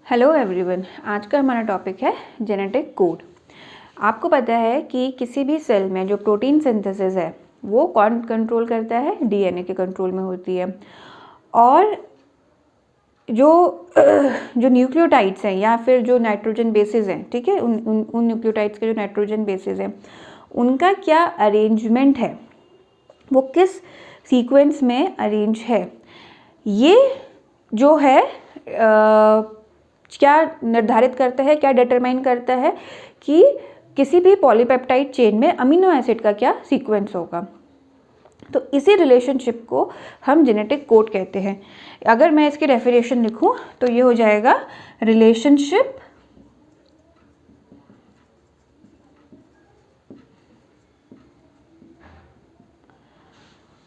Hello everyone, आज का हमारा टॉपिक है जेनेटिक कोड। आपको पता है कि किसी भी सेल में जो प्रोटीन सिंथेसिस है वो कौन कंट्रोल करता है? डीएनए के कंट्रोल में होती है। और जो न्यूक्लियोटाइड्स हैं या फिर जो नाइट्रोजन बेसिस हैं, ठीक है, उन न्यूक्लियोटाइड्स के जो नाइट्रोजन बेसिस हैं उनका क्या अरेंजमेंट है, वो किस सीक्वेंस में अरेंज है, ये जो है क्या निर्धारित करता है, क्या डिटरमाइन करता है कि किसी भी पॉलीपेप्टाइड चेन में अमीनो एसिड का क्या सीक्वेंस होगा। तो इसी रिलेशनशिप को हम जेनेटिक कोड कहते हैं। अगर मैं इसकी डेफिनेशन लिखूं तो ये हो जाएगा relationship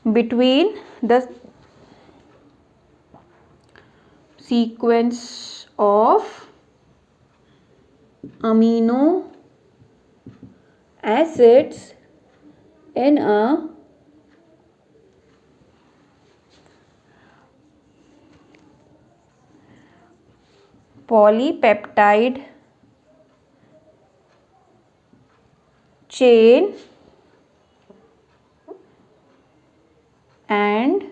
between the sequence of amino acids in a polypeptide chain and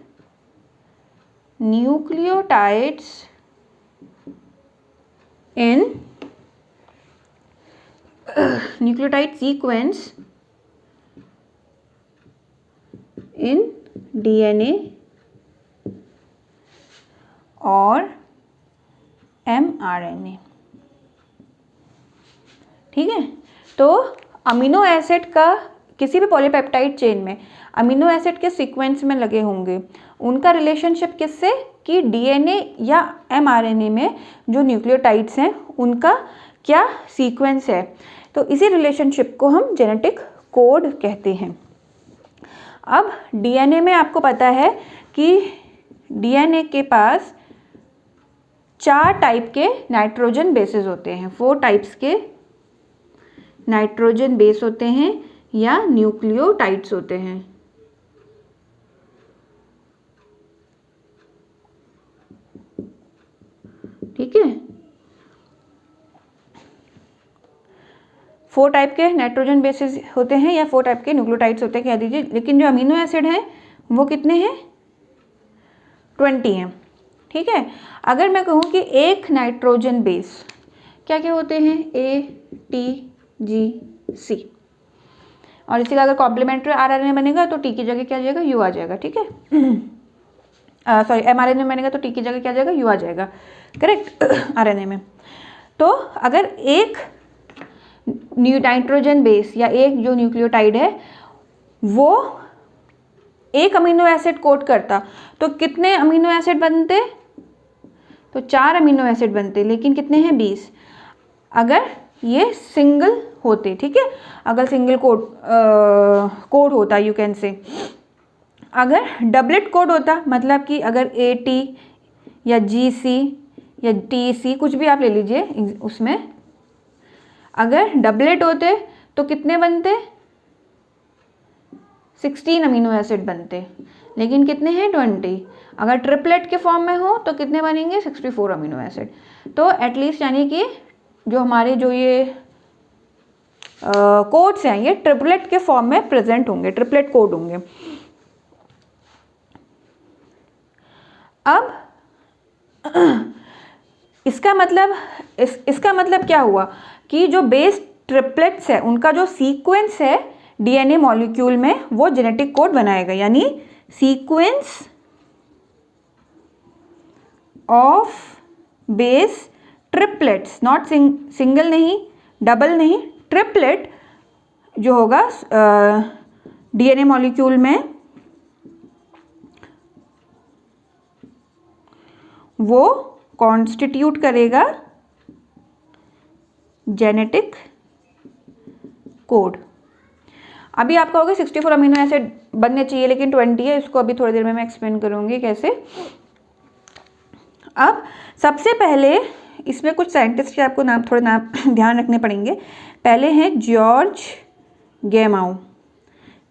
nucleotides in nucleotide sequence in DNA और mRNA। ठीक है, तो अमीनो एसिड का किसी भी पॉलीपेप्टाइड चेन में अमीनो एसिड के सीक्वेंस में लगे होंगे, उनका रिलेशनशिप किससे कि डीएनए या एमआरएनए में जो न्यूक्लियोटाइड्स हैं उनका क्या सीक्वेंस है। तो इसी रिलेशनशिप को हम जेनेटिक कोड कहते हैं। अब डीएनए में आपको पता है कि डीएनए के पास 4 टाइप के नाइट्रोजन बेसेस होते हैं, 4 टाइप्स के नाइट्रोजन बेस होते हैं या न्यूक्लियोटाइड्स होते हैं। ठीक है, 4 टाइप के नाइट्रोजन बेसिस होते हैं या 4 टाइप के न्यूक्लियोटाइड्स होते हैं कह दीजिए, लेकिन जो अमीनो एसिड हैं वो कितने हैं? 20 हैं। ठीक है, अगर मैं कहूँ कि एक नाइट्रोजन बेस क्या क्या होते हैं? A, T, G, C, और इसी का अगर कॉम्प्लीमेंट्री आरएनए बनेगा तो T की जगह क्या आ जाएगा? U आ जाएगा। ठीक है, सॉरी एमआरएनए में बनेगा तो T की जगह क्या आ जाएगा? U आ जाएगा। करेक्ट, आरएनए में। तो अगर एक नाइट्रोजन बेस या एक जो न्यूक्लियोटाइड है वो एक अमीनो एसिड कोड करता तो कितने अमीनो एसिड बनते? तो 4 अमीनो एसिड बनते, लेकिन कितने हैं? 20 अगर ये सिंगल होते। ठीक है, अगर सिंगल कोड होता, यू कैन से। अगर डबलेट कोड होता, मतलब कि अगर AT या GC या TC कुछ भी आप ले लीजिए, उसमें अगर डबलेट होते तो कितने बनते? 16 अमीनो एसिड बनते, लेकिन कितने हैं? 20। अगर ट्रिपलेट के फॉर्म में हो तो कितने बनेंगे? 64 अमीनो एसिड। तो एटलीस्ट यानी कि जो हमारे जो ये कोड्स हैं ये ट्रिपलेट के फॉर्म में प्रेजेंट होंगे, ट्रिपलेट कोड होंगे। अब इसका मतलब क्या हुआ कि जो बेस ट्रिपलेट्स है उनका जो सीक्वेंस है डीएनए मॉलिक्यूल में वो जेनेटिक कोड बनाएगा, यानी sequence of base triplets, not single नहीं, डबल नहीं, ट्रिपलेट जो होगा डीएनए मॉलिक्यूल में वो कॉन्स्टिट्यूट करेगा जेनेटिक कोड। अभी आप कहोगे 64 अमीनो एसिड बनने चाहिए लेकिन 20 है, इसको अभी थोड़ी देर में मैं एक्सप्लेन करूँगी कैसे। अब सबसे पहले इसमें कुछ साइंटिस्ट के आपको नाम ध्यान रखने पड़ेंगे। पहले हैं जॉर्ज गैमाउ।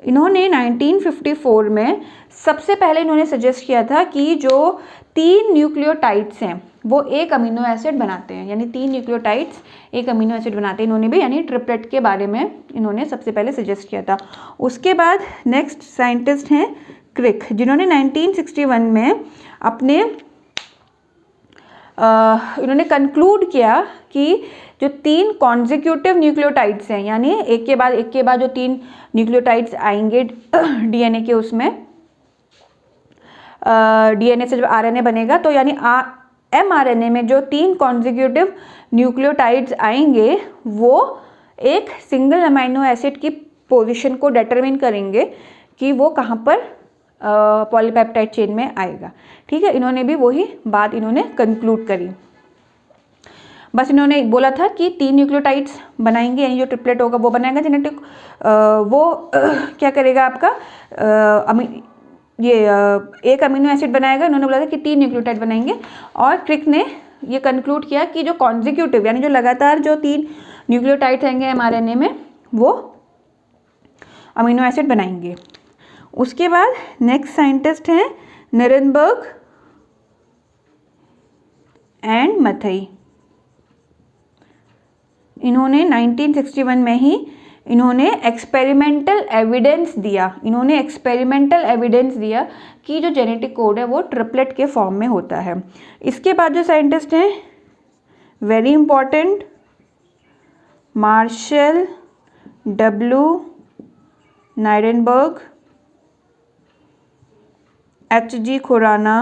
इन्होंने 1954 में सबसे पहले इन्होंने सजेस्ट किया था कि जो 3 न्यूक्लियोटाइड्स हैं वो एक अमीनो एसिड बनाते हैं, यानी 3 न्यूक्लियोटाइड्स एक अमीनो एसिड बनाते हैं। इन्होंने भी यानी ट्रिपलेट के बारे में इन्होंने सबसे पहले सजेस्ट किया था। उसके बाद नेक्स्ट साइंटिस्ट हैं क्रिक, जिन्होंने 1961 में अपने इन्होंने कंक्लूड किया कि जो 3 कॉन्जिक्यूटिव न्यूक्लियोटाइड्स हैं, यानी एक के बाद जो 3 न्यूक्लियोटाइड्स आएंगे डीएनए के, उसमें डीएनए से जब आरएनए बनेगा तो यानी एमआरएनए में जो 3 कॉन्जिक्यूटिव न्यूक्लियोटाइड्स आएंगे वो एक सिंगल अमीनो एसिड की पोजीशन को डिटरमिन करेंगे कि वो कहाँ पर पॉलीपेप्टाइड चेन में आएगा। ठीक है, इन्होंने भी वही बात इन्होंने कंक्लूड करी। बस इन्होंने बोला था कि 3 न्यूक्लियोटाइड्स बनाएंगे, यानी जो ट्रिपलेट होगा वो बनाएगा जेनेटिक, वो क्या करेगा आपका एक अमीनो एसिड बनाएगा। इन्होंने बोला था कि 3 न्यूक्लियोटाइड बनाएंगे, और क्रिक ने ये कंक्लूड किया कि जो कॉन्जिक्यूटिव यानी जो लगातार जो 3 न्यूक्लियोटाइड्स आएंगे एमआरएनए में वो अमीनो एसिड बनाएंगे। उसके बाद नेक्स्ट साइंटिस्ट हैं निरेनबर्ग एंड मथई। इन्होंने 1961 में ही इन्होंने एक्सपेरिमेंटल एविडेंस दिया कि जो जेनेटिक कोड है वो ट्रिपलेट के फॉर्म में होता है। इसके बाद जो साइंटिस्ट हैं very important, Marshall W Nirenberg, H.G. Khurana,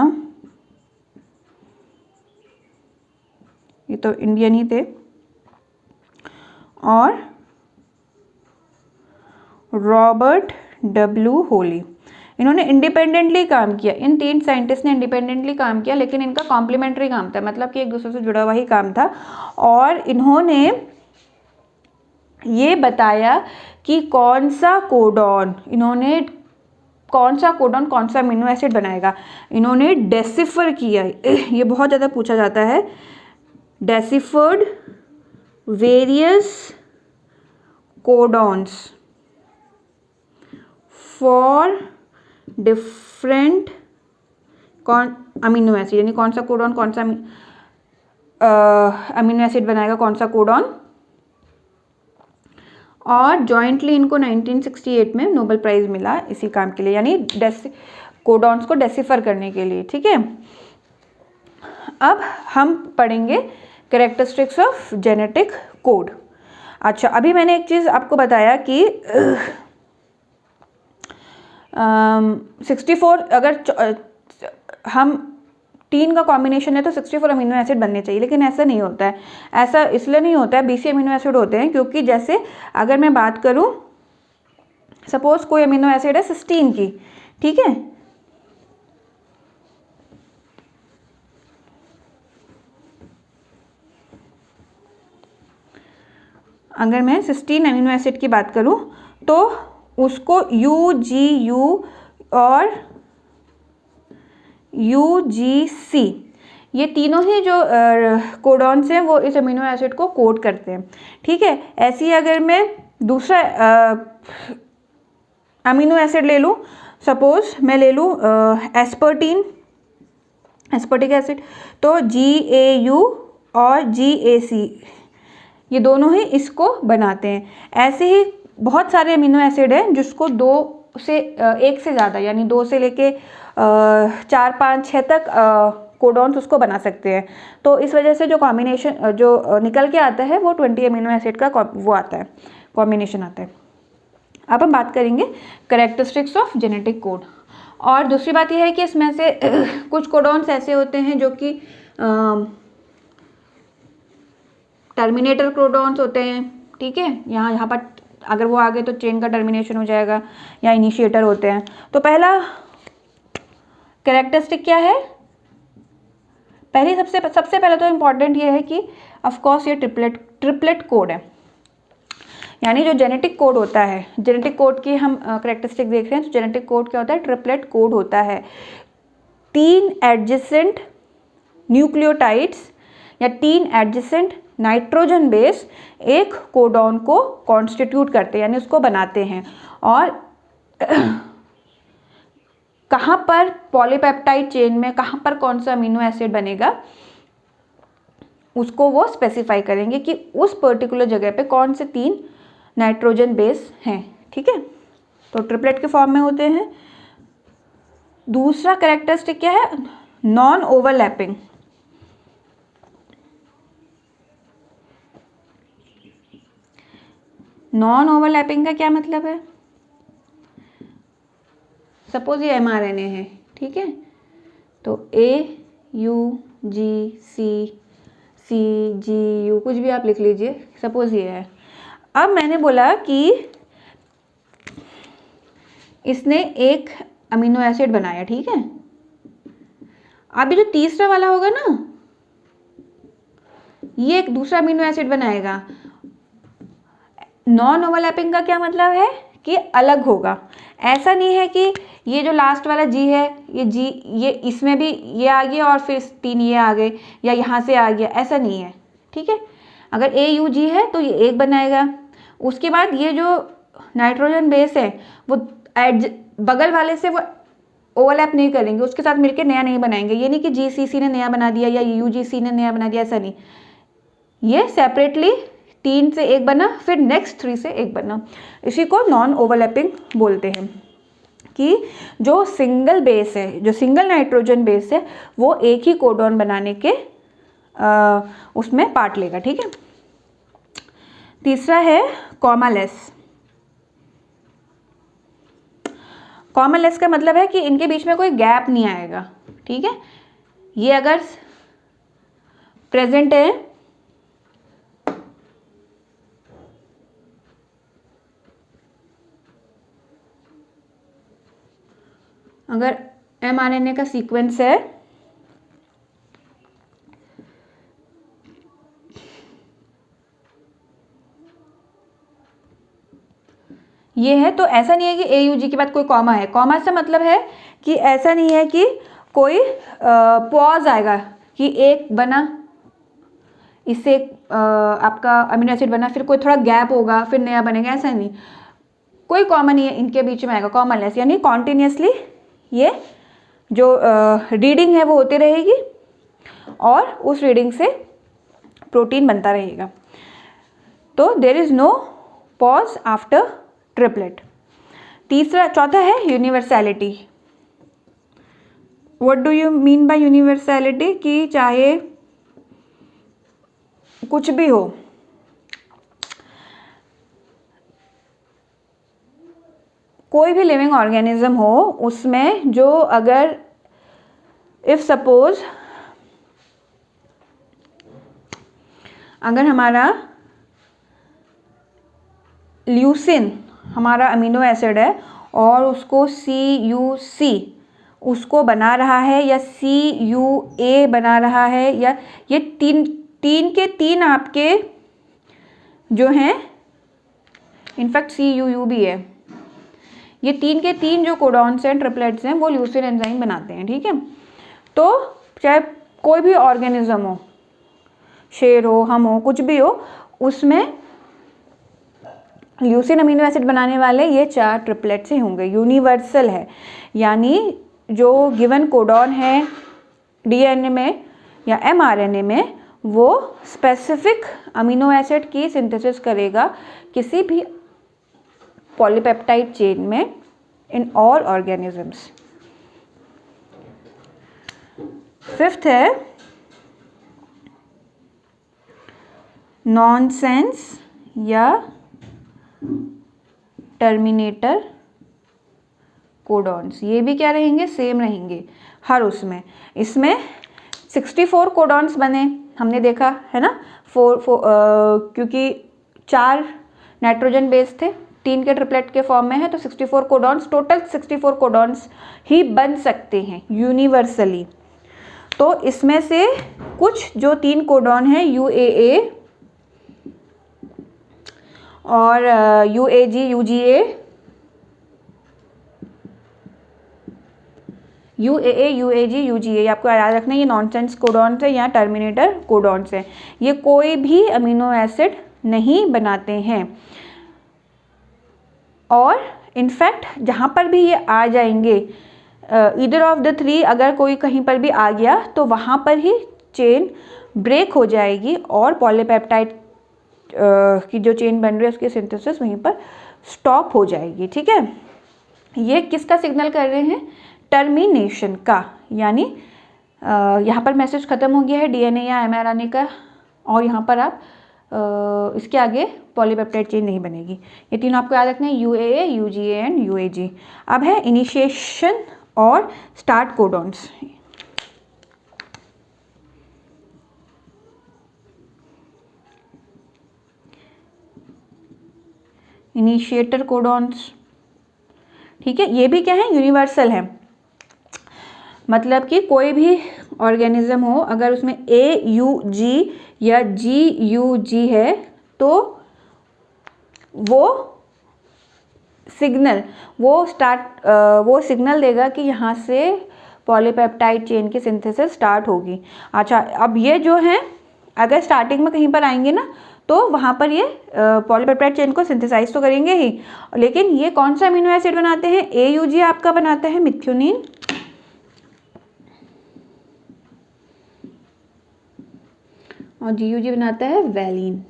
ये तो इंडियन ही थे, और रॉबर्ट डब्ल्यू होली। इन्होंने इंडिपेंडेंटली काम किया, इन 3 साइंटिस्ट ने इंडिपेंडेंटली काम किया, लेकिन इनका कॉम्प्लीमेंट्री काम था, मतलब कि एक दूसरे से जुड़ा हुआ ही काम था। और इन्होंने ये बताया कि कौन सा कोडॉन कौन सा अमीनो एसिड बनाएगा। इन्होंने डेसिफर किया, ये बहुत ज़्यादा पूछा जाता है, deciphered various codons for different amino acid, यानी कौन सा कोडॉन कौन सा अमीनो एसिड बनाएगा, कौन सा कोडॉन। और जॉइंटली इनको 1968 में नोबेल प्राइज़ मिला इसी काम के लिए, यानी कोडॉन्स को डेसिफर करने के लिए। ठीक है, अब हम पढ़ेंगे कैरेक्टरिस्टिक्स ऑफ जेनेटिक कोड। अच्छा, अभी मैंने एक चीज़ आपको बताया कि 64 अगर हम 3 का कॉम्बिनेशन है तो 64 अमीनो एसिड बनने चाहिए, लेकिन ऐसा नहीं होता है। ऐसा इसलिए नहीं होता है, 20 अमीनो एसिड होते हैं, क्योंकि जैसे अगर मैं बात करूं, सपोज कोई अमीनो एसिड है सिस्टीन की, ठीक है, अगर मैं सिस्टीन अमीनो एसिड की बात करूं तो उसको UGU और UGC, ये तीनों ही जो कोडॉन्स हैं वो इस अमीनो एसिड को कोड करते हैं। ठीक है, ऐसी अगर मैं दूसरा अमीनो एसिड ले लूँ, सपोज मैं ले लूँ एस्पर्टिक एसिड, तो GAU और GAC ये दोनों ही इसको बनाते हैं। ऐसे ही बहुत सारे अमीनो एसिड हैं जिसको 1 से ज़्यादा, यानी 2 से लेके 4, 5, 6 तक कोडॉन्स उसको बना सकते हैं। तो इस वजह से जो कॉम्बिनेशन जो निकल के आता है वो 20 अमीनो एसिड का वो आता है, कॉम्बिनेशन आता है। अब हम बात करेंगे कैरेक्टरिस्टिक्स ऑफ जेनेटिक कोड। और दूसरी बात यह है कि इसमें से कुछ कोडॉन्स ऐसे होते हैं जो कि टर्मिनेटर कोडॉन्स होते हैं। ठीक है, यहाँ पर अगर वो आ गए तो चेन का टर्मिनेशन हो जाएगा, या इनिशिएटर होते हैं। तो पहला कैरेक्टरिस्टिक क्या है, सबसे पहले तो इम्पॉर्टेंट ये है कि ऑफ कोर्स ये ट्रिपलेट कोड है, यानी जो जेनेटिक कोड होता है, जेनेटिक कोड की हम कैरेक्टरिस्टिक देख रहे हैं, तो जेनेटिक कोड क्या होता है, ट्रिपलेट कोड होता है। 3 एडजेसेंट न्यूक्लियोटाइड्स या 3 एडजेसेंट नाइट्रोजन बेस एक कोडॉन को कॉन्स्टिट्यूट करते हैं, यानी उसको बनाते हैं। और कहाँ पर पॉलीपेप्टाइड चेन में कहाँ पर कौन सा अमीनो एसिड बनेगा उसको वो स्पेसिफाई करेंगे कि उस पर्टिकुलर जगह पे कौन से 3 नाइट्रोजन बेस हैं, ठीक है। तो ट्रिपलेट के फॉर्म में होते हैं। दूसरा कैरेक्टरिस्टिक क्या है, नॉन ओवरलैपिंग। नॉन ओवरलैपिंग का क्या मतलब है, सपोज ये mRNA है, ठीक है, तो AUGCCGU कुछ भी आप लिख लीजिए, सपोज ये है। अब मैंने बोला कि इसने एक अमीनो एसिड बनाया, ठीक है। अब ये जो तीसरा वाला होगा ना, ये एक दूसरा अमीनो एसिड बनाएगा। नॉन ओवरलैपिंग का क्या मतलब है कि अलग होगा। ऐसा नहीं है कि ये जो लास्ट वाला जी है, ये जी ये इसमें भी ये आ गया और फिर 3 ये आ गए या यहाँ से आ गया, ऐसा नहीं है, ठीक है। अगर AUG है तो ये एक बनाएगा। उसके बाद ये जो नाइट्रोजन बेस है वो बगल वाले से वो ओवरलैप नहीं करेंगे, उसके साथ मिलकर नया नहीं बनाएंगे। ये नहीं कि GCC ने नया बना दिया या UGC ने नया बना दिया, ऐसा नहीं। ये सेपरेटली 3 से एक बना, फिर नेक्स्ट 3 से एक बना। इसी को नॉन ओवरलैपिंग बोलते हैं कि जो सिंगल बेस है, जो सिंगल नाइट्रोजन बेस है, वो एक ही कोडॉन बनाने के उसमें पार्ट लेगा, ठीक है। तीसरा है कॉमालेस। कॉमालेस का मतलब है कि इनके बीच में कोई गैप नहीं आएगा, ठीक है। ये अगर प्रेजेंट है अगर mRNA का सीक्वेंस है ये है, तो ऐसा नहीं है कि AUG के बाद कोई कॉमा है। कॉमा से मतलब है कि ऐसा नहीं है कि कोई पॉज आएगा कि एक बना, इससे आपका अमीनो एसिड बना, फिर कोई थोड़ा गैप होगा, फिर नया बनेगा, ऐसा नहीं। कोई कॉमन नहीं है इनके बीच में आएगा, कॉमनलेस, यानी कॉन्टिन्यूसली ये जो रीडिंग है वो होती रहेगी और उस रीडिंग से प्रोटीन बनता रहेगा। तो there is no pause after triplet. चौथा है universality. What do you mean by universality, कि चाहे कुछ भी हो, कोई भी लिविंग ऑर्गेनिज्म हो, उसमें जो अगर इफ सपोज अगर हमारा ल्यूसिन हमारा अमीनो एसिड है और उसको CUC उसको बना रहा है या CUA बना रहा है, या ये तीन के तीन आपके जो हैं, इनफैक्ट CUU भी है, ये 3 के 3 जो कोडॉन्स हैं, ट्रिपलेट्स हैं, वो ल्यूसिन एंजाइम बनाते हैं, ठीक है। तो चाहे कोई भी ऑर्गेनिज्म हो, शेर हो, हम हो, कुछ भी हो, उसमें ल्यूसिन अमीनो एसिड बनाने वाले ये 4 ट्रिपलेट्स ही होंगे। यूनिवर्सल है, यानी जो गिवन कोडॉन है DNA में या mRNA में, वो स्पेसिफिक अमीनो एसिड की सिंथेसिस करेगा किसी भी पॉलीपेप्टाइड चेन में इन ऑल ऑर्गेनिजम्स। फिफ्थ है नॉनसेंस या टर्मिनेटर कोडॉन्स। ये भी क्या रहेंगे, सेम रहेंगे हर उसमें। इसमें 64 कोडॉन्स बने, हमने देखा है ना, क्योंकि 4 नाइट्रोजन बेस थे, 3 के ट्रिपलेट के फॉर्म में है, तो 64 कोडॉन्स, टोटल 64 कोडॉन्स ही बन सकते हैं यूनिवर्सली। तो इसमें से कुछ जो 3 कोडॉन है UAA और UAG, UGA, UAA, UAG, UGA, ये आपको याद रखना है, ये नॉनसेंस कोडॉन्स है या टर्मिनेटर कोडॉन्स है। ये कोई भी अमीनो एसिड नहीं बनाते हैं, और इनफैक्ट जहाँ पर भी ये आ जाएंगे ईदर ऑफ द थ्री अगर कोई कहीं पर भी आ गया तो वहाँ पर ही चेन ब्रेक हो जाएगी और पॉलीपेप्टाइड की जो चेन बन रही है उसकी सिंथेसिस वहीं पर स्टॉप हो जाएगी। ठीक है, ये किसका सिग्नल कर रहे हैं? टर्मिनेशन का, यानी यहाँ पर मैसेज ख़त्म हो गया है डीएनए या एमआरएनए का, और यहाँ पर आप इसके आगे पॉलीपेप्टाइड चेन नहीं बनेगी। ये तीनों आपको याद रखना है, यूएए, यूजीए एंड यूएजी। अब है इनिशिएशन और स्टार्ट कोडॉन्स। इनिशिएटर कोडॉन्स, ठीक है, ये भी क्या है? यूनिवर्सल है। मतलब कि कोई भी ऑर्गेनिज्म हो, अगर उसमें AUG या GUG है तो वो सिग्नल वो सिग्नल देगा कि यहाँ से पॉलीपेप्टाइड चेन की सिंथेसिस स्टार्ट होगी। अच्छा, अब ये जो है अगर स्टार्टिंग में कहीं पर आएंगे ना तो वहाँ पर ये पॉलीपेप्टाइड चेन को सिंथेसाइज तो करेंगे ही, लेकिन ये कौन सा अमीनो एसिड बनाते हैं? AUG आपका बनाता है मिथ्योनिन, और GUG बनाता है वैलिन।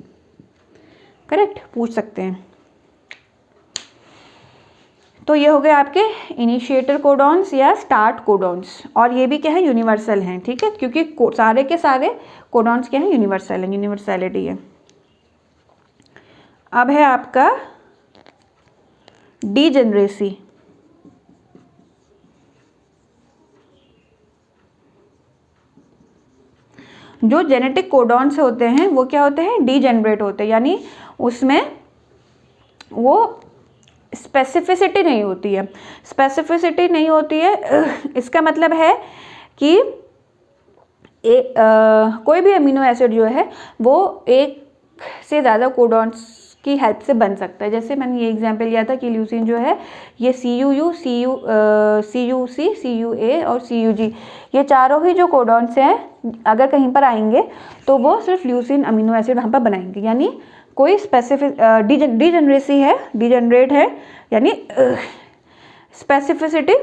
करेक्ट, पूछ सकते हैं। तो ये हो गए आपके इनिशिएटर कोडॉन्स या स्टार्ट कोडॉन्स, और ये भी क्या है? यूनिवर्सल हैं। ठीक है, क्योंकि सारे के सारे कोडॉन्स क्या हैं? यूनिवर्सल हैं, यूनिवर्सैलिटी है। अब है आपका डीजेनरेसी। जो जेनेटिक कोडॉन्स होते हैं वो क्या होते हैं? डीजेनरेट होते हैं, यानी उसमें वो स्पेसिफिसिटी नहीं होती है। स्पेसिफिसिटी नहीं होती है इसका मतलब है कि कोई भी अमीनो एसिड जो है वो एक से ज़्यादा कोडॉन्स की हेल्प से बन सकता है। जैसे मैंने ये एग्जांपल लिया था कि ल्यूसीन जो है ये CUU, CUC, CUA और CUG, ये चारों ही जो कोडॉन्स हैं अगर कहीं पर आएंगे तो वो सिर्फ ल्यूसीन अमीनो एसिड वहाँ पर बनाएंगे, यानी कोई स्पेसिफिक डीजेनरेसी है, डीजेनरेट है, यानी स्पेसिफिसिटी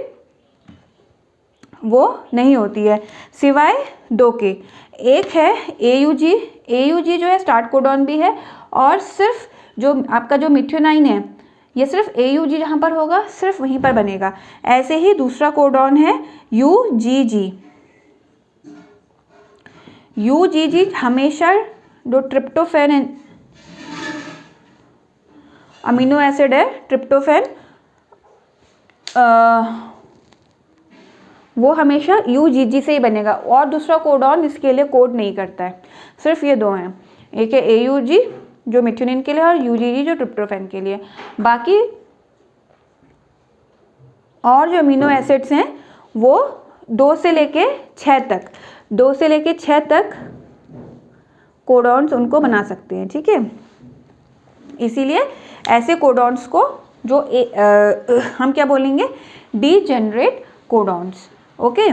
वो नहीं होती है, सिवाय दो के। एक है AUG, AUG जो है स्टार्ट कोडॉन भी है, और सिर्फ जो आपका जो मिथ्योनाइन है ये सिर्फ AUG जहाँ पर होगा सिर्फ वहीं पर बनेगा। ऐसे ही दूसरा कोडॉन है UGG। UGG हमेशा जो ट्रिप्टोफैन अमीनो एसिड है, ट्रिप्टोफैन, वो हमेशा UGG से ही बनेगा, और दूसरा कोडॉन इसके लिए कोड नहीं करता है। सिर्फ ये दो हैं, एक है AUG जो मिथ्योनिन के लिए और UGG जो ट्रिप्टोफैन के लिए। बाकी और जो अमीनो एसिड्स हैं वो 2 से लेके 6 तक कोडॉन्स उनको बना सकते हैं। ठीक है, इसीलिए ऐसे कोडॉन्स को जो हम क्या बोलेंगे? Degenerate codons. ओके,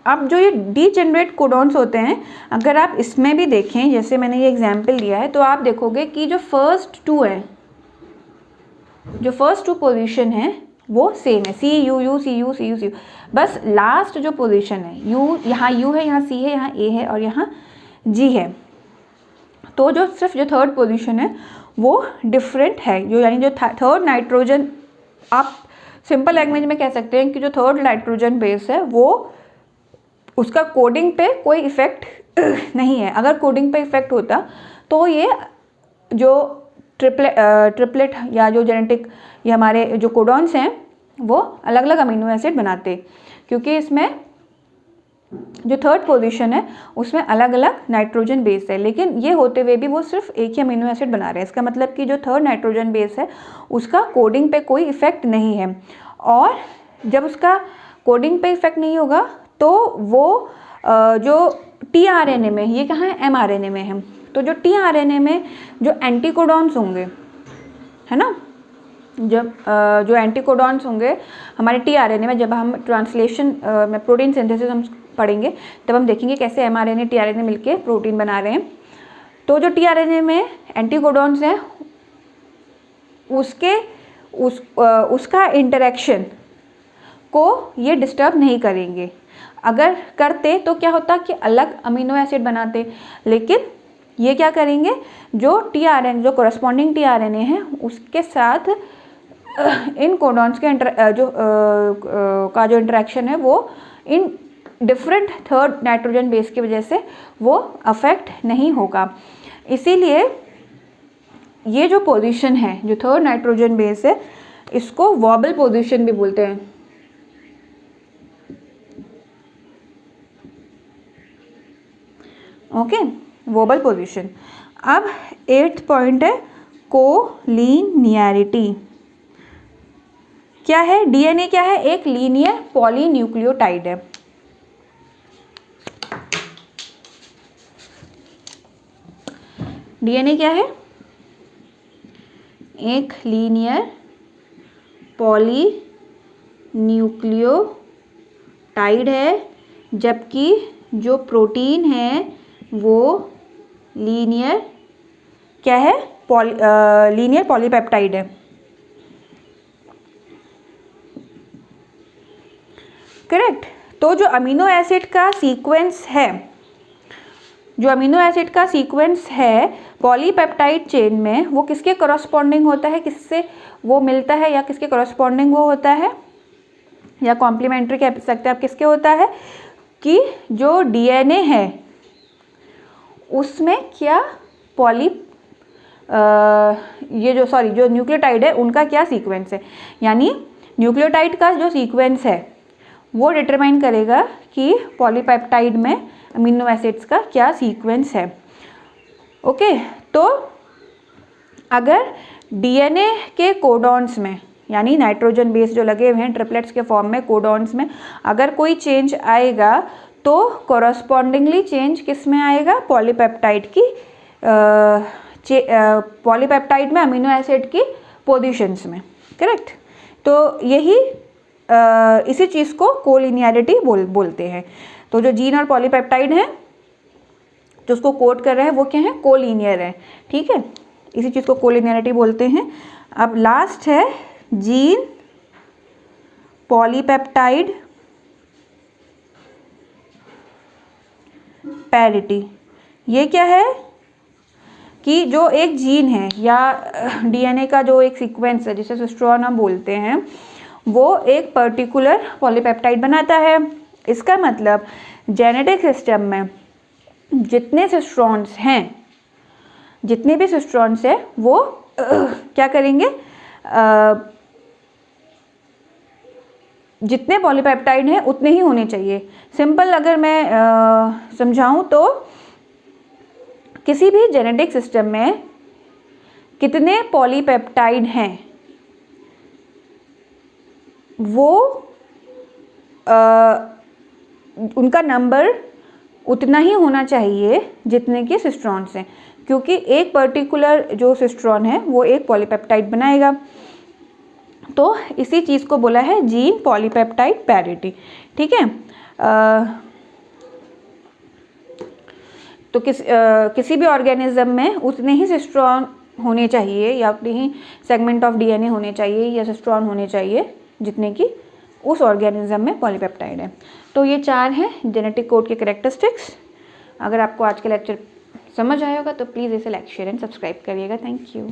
अब जो ये डीजेनरेट कोडॉन्स होते हैं, अगर आप इसमें भी देखें, जैसे मैंने ये एग्जाम्पल दिया है, तो आप देखोगे कि जो फर्स्ट टू है, जो फर्स्ट टू पोजीशन है वो सेम है, CUU, CU, CU, CU, बस लास्ट जो पोजीशन है U, यहाँ U है, यहाँ C है, यहाँ A है और यहाँ G है। तो जो सिर्फ जो थर्ड पोजीशन है वो डिफरेंट है, जो यानी जो थर्ड नाइट्रोजन, आप सिंपल लैंग्वेज में कह सकते हैं कि जो थर्ड नाइट्रोजन बेस है वो उसका कोडिंग पे कोई इफ़ेक्ट नहीं है। अगर कोडिंग पे इफ़ेक्ट होता तो ये जो ट्रिपलेट या जो जेनेटिक, ये हमारे जो कोडॉन्स हैं वो अलग अलग अमीनो एसिड बनाते, क्योंकि इसमें जो थर्ड पोजीशन है उसमें अलग अलग नाइट्रोजन बेस है, लेकिन ये होते हुए भी वो सिर्फ एक ही अमीनो एसिड बना रहे हैं। इसका मतलब कि जो थर्ड नाइट्रोजन बेस है उसका कोडिंग पे कोई इफ़ेक्ट नहीं है, और जब उसका कोडिंग पे इफ़ेक्ट नहीं होगा तो वो जो tRNA में, ये कहाँ है? mRNA में है, तो जो tRNA में जो एंटीकोडॉन्स होंगे, है ना, जब जो एंटीकोडॉन्स होंगे हमारे tRNA में, जब हम ट्रांसलेशन में प्रोटीन सिंथेसिस हम पढ़ेंगे तब हम देखेंगे कैसे mRNA tRNA मिलके प्रोटीन बना रहे हैं। तो जो tRNA में एंटीकोडॉन्स हैं उसका इंटरेक्शन को ये डिस्टर्ब नहीं करेंगे। अगर करते तो क्या होता कि अलग अमीनो एसिड बनाते, लेकिन ये क्या करेंगे, जो टीआरएन जो कोरस्पॉन्डिंग टीआरएनए है उसके साथ इन कोडॉन्स के का जो इंटरेक्शन है वो in different third nitrogen base की वजह से वो अफेक्ट नहीं होगा। इसीलिए ये जो पोजीशन है, जो थर्ड नाइट्रोजन बेस है, इसको वॉबल पोजीशन भी बोलते हैं। Okay, vowel position. अब 8th पॉइंट है कोलिनियरिटी। क्या है? डीएनए क्या है? एक लीनियर पॉलीन्यूक्लियोटाइड है। डीएनए क्या है? एक लीनियर पॉलीन्यूक्लियोटाइड है, जबकि जो प्रोटीन है वो लीनियर क्या है? लीनियर पॉलीपेप्टाइड है। करेक्ट। तो जो अमीनो एसिड का सीक्वेंस है, जो अमीनो एसिड का सीक्वेंस है पॉलीपेप्टाइड चेन में, वो किसके कॉरस्पॉन्डिंग होता है, किससे वो मिलता है या किसके कॉरस्पॉन्डिंग वो होता है, या कॉम्प्लीमेंट्री कह सकते हैं आप, किसके होता है कि जो डीएनए है उसमें क्या जो न्यूक्लियोटाइड है उनका क्या सीक्वेंस है, यानी न्यूक्लियोटाइड का जो सीक्वेंस है वो डिटरमाइन करेगा कि पॉलीपेप्टाइड में अमीनो एसिड्स का क्या सीक्वेंस है। ओके, तो अगर डीएनए के कोडॉन्स में, यानी नाइट्रोजन बेस जो लगे हुए हैं ट्रिपलेट्स के फॉर्म में कोडॉन्स में, अगर कोई चेंज आएगा तो कॉरस्पॉन्डिंगली चेंज किस में आएगा? पॉलीपेप्टाइड की पॉलीपेप्टाइड में अमीनो एसिड की पोजीशंस में। करेक्ट। तो यही इसी चीज़ को कोलिनियरिटी बोलते हैं। तो जो जीन और पॉलीपेप्टाइड हैं जो उसको कोड कर रहे हैं वो क्या है? कोलिनियर है। ठीक है, इसी चीज़ को कोलिनियरिटी बोलते हैं। अब लास्ट है जीन पॉलीपेप्टाइड पैरिटी। ये क्या है कि जो एक जीन है या डीएनए का जो एक सीक्वेंस है जिसे सिस्ट्रॉन हम बोलते हैं, वो एक पर्टिकुलर पॉलीपेप्टाइड बनाता है। इसका मतलब जेनेटिक सिस्टम में जितने सिस्ट्रॉन्स हैं, जितने भी सिस्ट्रॉन्स हैं वो क्या करेंगे, जितने पॉलीपेप्टाइड हैं उतने ही होने चाहिए। सिंपल अगर मैं समझाऊं तो किसी भी जेनेटिक सिस्टम में कितने पॉलीपेप्टाइड हैं वो उनका नंबर उतना ही होना चाहिए जितने के सिस्ट्रॉन्स हैं, क्योंकि एक पर्टिकुलर जो सिस्ट्रॉन है वो एक पॉलीपेप्टाइड बनाएगा। तो इसी चीज़ को बोला है जीन पॉलीपेप्टाइड पैरिटी। ठीक है। तो किसी भी ऑर्गेनिज्म में उतने ही सिस्ट्रॉन होने चाहिए या उतने ही सेगमेंट ऑफ डीएनए होने चाहिए या सिस्ट्रॉन होने चाहिए जितने की उस ऑर्गेनिज्म में पॉलीपेप्टाइड है। तो ये 4 हैं जेनेटिक कोड के कैरेक्टरिस्टिक्स। अगर आपको आज का लेक्चर समझ आया होगा तो प्लीज़ इसे लाइक शेयर एंड सब्सक्राइब करिएगा। Thank you.